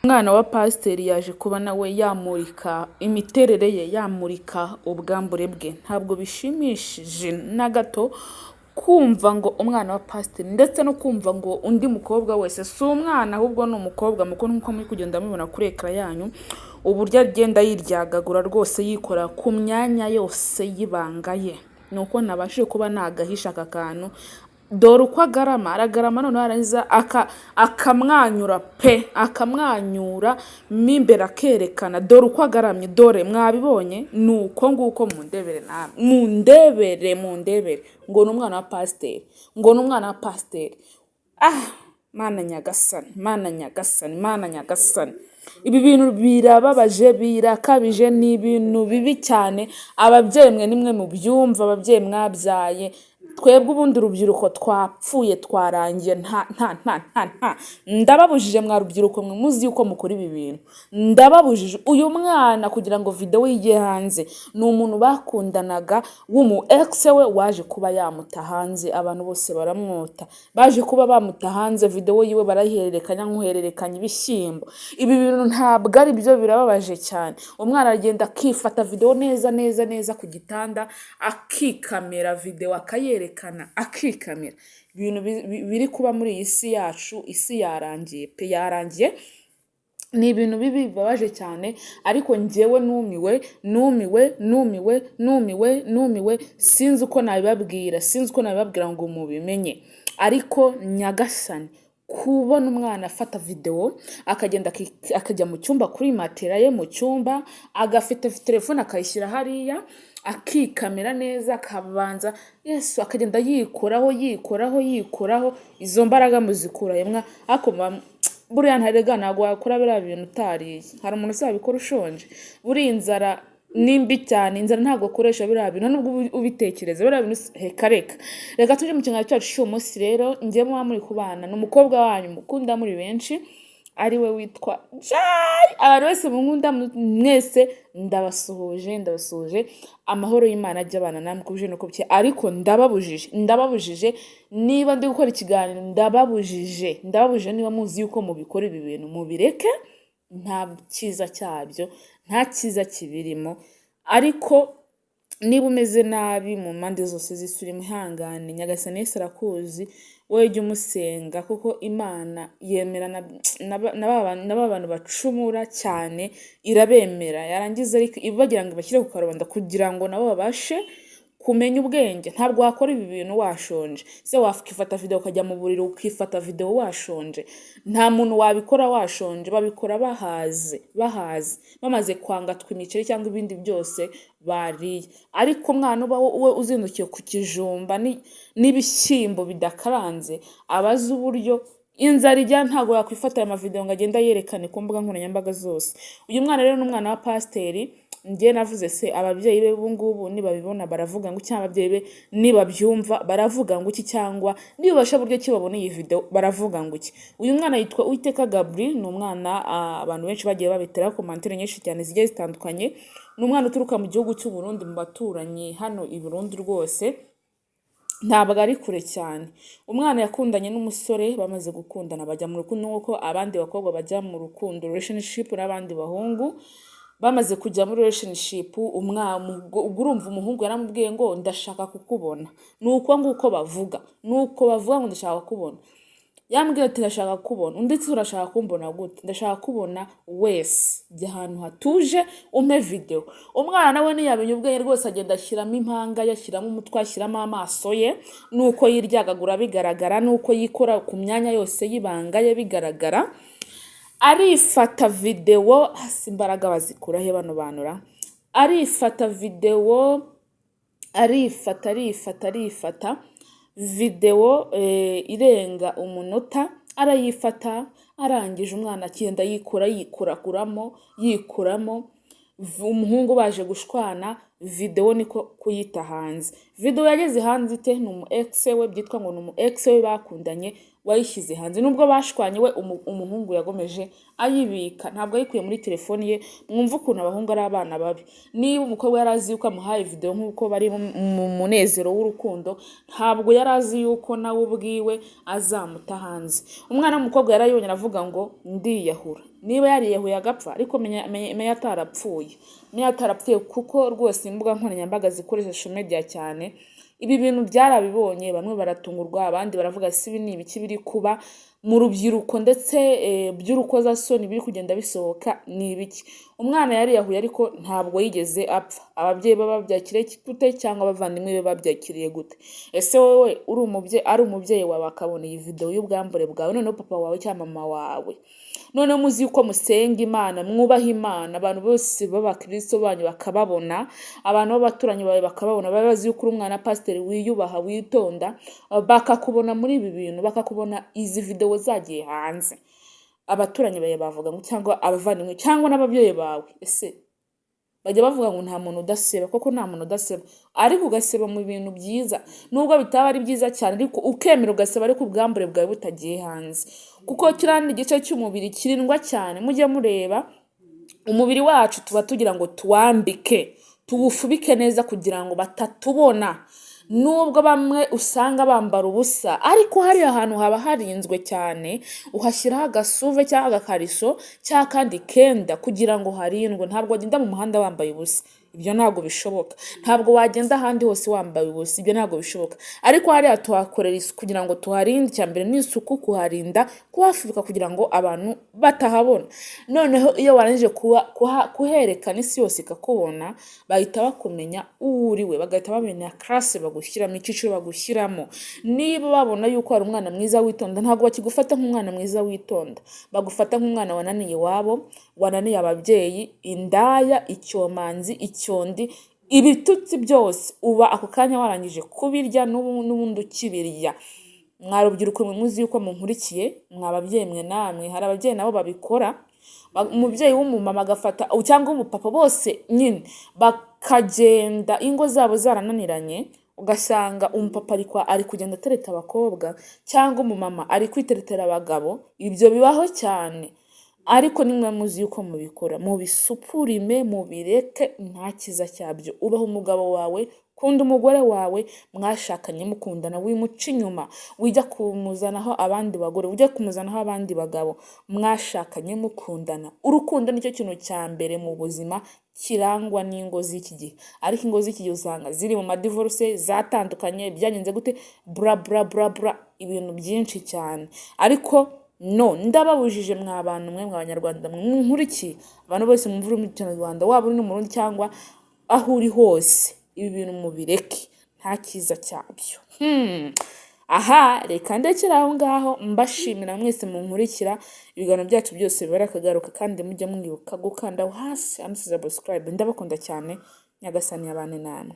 Umwana wa pasiteri yaje kuba nawe yamurika imiterere ye, yamurika ubwambure bwe. Ntabwo bishimishije na gato kumva ngo umwana wa pasiteri ndetse no kumva ngo undi mukobwa wese, si umwana ahubwo ni umukobwa mukuru nk'uko muri kugenda mubibona kuri ekara yanyu, uburyo agenda yiryagagura rwose yikora ku myanya yose y'ibanga ye. Ni uko nabashije kuba nagahisha aka kantu, dore uko aragarama noneho arangiza akamwanyura pe, akamwanyura mo imbere akerekana, dore uko agaramye, dore mwabibonye, ni uko nguko. Mundebere nawe, mundebere ngo ni umwana wa pasiteri, ngo ni umwana wa pasiteri. Mana nyagasani, mana nyagasani, mana nyagasani, ibi bintu birababaje, birakabije, ni ibintu bibi cyane. Ababyeyi mwe nimwe mu byumva, ababyeyi mwabyaye, twebwe ubundi urubyiruko twapfuye twarangiye. Ndababujije mwa rubyiruko mwe muzi yuko mukora ibi bintu, ndababujije. Uyu mwana kugira ngo video ijye hanze, ni umuntu bakundanaga w'umu ex we waje kuba yamuta hanze, abantu bose baramwota, baje kuba bamuta hanze, video yiwe barayihererekanya nk'uhererekanya ibishyimbo. Ibi bintu ntabwo ari byo, birababaje cyane. Umwana aragenda akifata video neza ku gitanda, akikamera video akayere akikamera. Ibintu biri kuba muri iyi si yacu, isi yarangiye pe, yarangiye. Ni ibintu bibi bibabaje cyane, ariko njyewe numiwe, sinzi uko nabibabwira ngo mubimenye. Ariko nyagasani, kubona umwana afata video akagenda akajya mu cyumba kuri matera ye mu cyumba, agafite telefone akayishyira hariya, akikamera neza, akabanza Yesu akagenda yikoraho, izo mbaraga muzikura yemwa. Ako buriya ntarega ntabwo wakora biriya bintu utariye. Hari umuntu uzabikora ushonje? Buriya inzara nimbi cyane, inzara ntabwo akoresha biriya bintu nubwo ubitekereza biriya bintu. Reka tujye mu kiganiro cyacu cy'uyu munsi rero. Njye muba muri kubana n'umukobwa wanyu mukunda muri benshi, ari we witwa Jay. Abantu bose mukunda mwese ndabasuhuje, amahoro y'Imana ajya abana namwe kubije no kubye. Ariko ndababujije niba ndi gukora ikiganiro, ndababujije niba muzi yuko mubikora ibi bintu, mubireke. Nta cyiza cyabyo, nta cyiza kibirimo. Ariko niba umeze nabi mu mpande zose z'isuri, mwihangane, nyagasani Yesu arakuzi, wowe jya umusenga, kuko Imana yemera n'aba bantu bacumura cyane, irabemera. Yarangiza ariko ibagira ngo ibashyire ku karubanda kugira ngo nabo babashe kumenya ubwenge. Ntabwo wakora ibi bintu washonje. Se wakifata video ukajya mu buriro ukifata video washonje? Nta muntu wabikora washonje, babikora bahaze, bamaze kwangatwa imiceri cyangwa ibindi byose bariye. Ariko umwana uba we uzindukiye ku kijumba n'ibishyimbo bidakaranze, abazi uburyo inzara ijya, ntabwo yakwifata aya mavideo ngo agenda yerekane ku mbuga nkoranyambaga zose. Uyu mwana rero ni umwana wa pasiteri. Njye navuze se ababyeyi be ubu ngubu nibabibona baravuga ngo, cyangwa ababyeyi be nibabyumva baravuga ngo iki, cyangwa nibabasha buryo ki babona iyi video baravuga ngo iki. Uyu mwana yitwa Uwiteka Gabri, ni umwana abantu benshi bagiye babitera komantere nyinshi cyane zigiye zitandukanye. Ni umwana uturuka mu gihugu cy'u Burundi, mu baturanyi hano i Burundi rwose, ntabwo ari kure cyane. Umwana yakundanye n'umusore, bamaze gukundana bajya mu rukundo nk'uko abandi bakobwa bajya mu rukundo, relationship, n'abandi bahungu. Bamaze kujya muri relationship, urumva umuhungu yaramubwiye ngo ndashaka kukubona. Nuko nguko bavuga, ngo ndashaka kukubona. Yambwiye ati ndashaka kukubona. Undi ati urashaka kumbona gute? Ndashaka kubona wese, jya ahantu hatuje umpe video. Umwana nawe ntiyamenye ubwenge rwose, agenda ashyiramo impanga, yashyiramo umutwe, ashyiramo amaso ye, nuko yiryagagura bigaragara, nuko yikora ku myanya yose y'ibanga ye bigaragara. Arifata video, hasi imbaraga bazikura he bano banura? Arifata video, arifata video irenga umunota, arayifata. Arangije umwana akenda yikuramo. Umuhungu baje gushwana, video niko kuyita hanze. Video yageze hanze ite? Ni umu ex we, byitwa ngo ni umu ex we bakundanye wayishyize hanze. Nubwo bashwanye we umuhungu yagomeje ayibika, ntabwo ayikuye muri telefoni ye. Mwumva ukuntu abahungu ari abana babi. Niba umukobwa yarazi yuko amuhaye video nk'uko bari mu munezero w'urukundo, ntabwo yarazi yuko nawe ubwiwe azamuta hanze. Umwana w'umukobwa yarayibonye aravuga ngo ndiyahura. Niba yariyahuye agapfa, ariko menya atarapfuye kuko rwose imbuga nkoranyambaga zikoresha social media cyane. Ibi bintu byarabibonye, bamwe baratungurwa, abandi baravuga si ibi ni ibiki biri kuba mu rubyiruko ndetse by'urukozasoni biri kugenda bisohoka ni ibiki. Umwana yariyahuye ariko ntabwo yigeze apfa. Ababyeyi babyakiriye gute cyangwa abavandimwe be babyakiriye gute? Ese wowe ari umubyeyi wawe akabona iyi video y'ubwambure bwawe, noneho papa wawe cyangwa mama wawe, noneho muzi yuko musenga Imana, mwubaha Imana, abantu bose b'abakristo banyu bakababona, abantu b'abaturanyi bawe bakababona, bazi yuko uri umwana pasiteri wiyubaha witonda, bakakubona muri ibi bintu, bakakubona izi video zagiye hanze. Abaturanyi bawe bavuga ngo, cyangwa abavandimwe cyangwa n'ababyeyi bawe, ese bajya bavuga ngo nta muntu udaseba. Koko nta muntu udaseba, ariko ugaseba mu bintu byiza, nubwo bitaba ari byiza cyane, ariko ukemera ugaseba ariko ubwambure bwawe butagiye hanze. Kuko kiriya ni igice cy'umubiri kirindwa cyane. Mujye mureba, umubiri wacu tuba tugira ngo tuwambike, tuwufubike neza kugira ngo batatubona. Nubwo bamwe usanga bambara ubusa, ariko hari ahantu haba harinzwe cyane, uhashyiraho agasuve cyangwa agakariso cyangwa kandi kenda kugira ngo harindwe. Ntabwo wagenda mu muhanda wambaye ubusa, ibyo ntabwo bishoboka. Ntabwo wagenda ahandi hose wambaye ubusa, ibyo ntabwo bishoboka. Ariko hariya tuhakorera isuku kugira ngo tuharinde. Icyambere ni isuku, kuharinda, kuhafubika kugira ngo abantu batahabona. Noneho iyo warangije kuherekana isi yose ikakubona, bahita bakumenya uwo uriwe, bagahita bamenya classe bagushyiramo, icyiciro bagushyiramo. Niba babona yuko ari umwana mwiza witonda, ntabwo bakigufata nk'umwana mwiza witonda, bagufata nk'umwana wananiye iwabo, wananiye ababyeyi, indaya, icyomanzi, icyondi, ibitutsi byose uba ako kanya warangije kubirya n'ubundi ukibirya. Mwarubyiruko mwe muzi yuko munkurikiye, mwababyeyi mwe namwe, hari ababyeyi nabo babikora. Umubyeyi w'umumama agafata cyangwa umupapa, bose nyine bakagenda ingo zabo zarananiranye, ugasanga umupapa ari kugenda atereta abakobwa, cyangwa umumama ari kwiteretera abagabo. Ibyo bibaho cyane, ariko nimwe muzi yuko mubikora, mubisupurime, mubireke, nta cyiza cyabyo. Ubaho umugabo wawe, kunda umugore wawe, mwashakanye mukundana, wimuca inyuma, wijya kumuzanaho abandi bagore, ujya kumuzanaho abandi bagabo. Mwashakanye mukundana. Urukundo nicyo kintu cya mbere mu buzima kirangwa n'ingo z'iki gihe. Ariko ingo z'iki gihe usanga ziri mu madivorce, zatandukanye, byanyenze gute, ibintu byinshi cyane. Ariko ndababujije mwa bantu mwe, mwa Banyarwanda mwe nkurikiye, abantu bose mwumva ururimi rw'Ikinyarwanda, waba uri no mu Burundi cyangwa aho uri hose, ibi bintu mubireke, nta cyiza cyabyo. Aha, reka ndekere aho ngaho, mbashimira mwese munkurikira. Ibiganiro byacu byose bibara akagaruka, kandi mujye mwibuka gukanda hasi handitse subscribe. Ndabakunda cyane, Nyagasani abane namwe.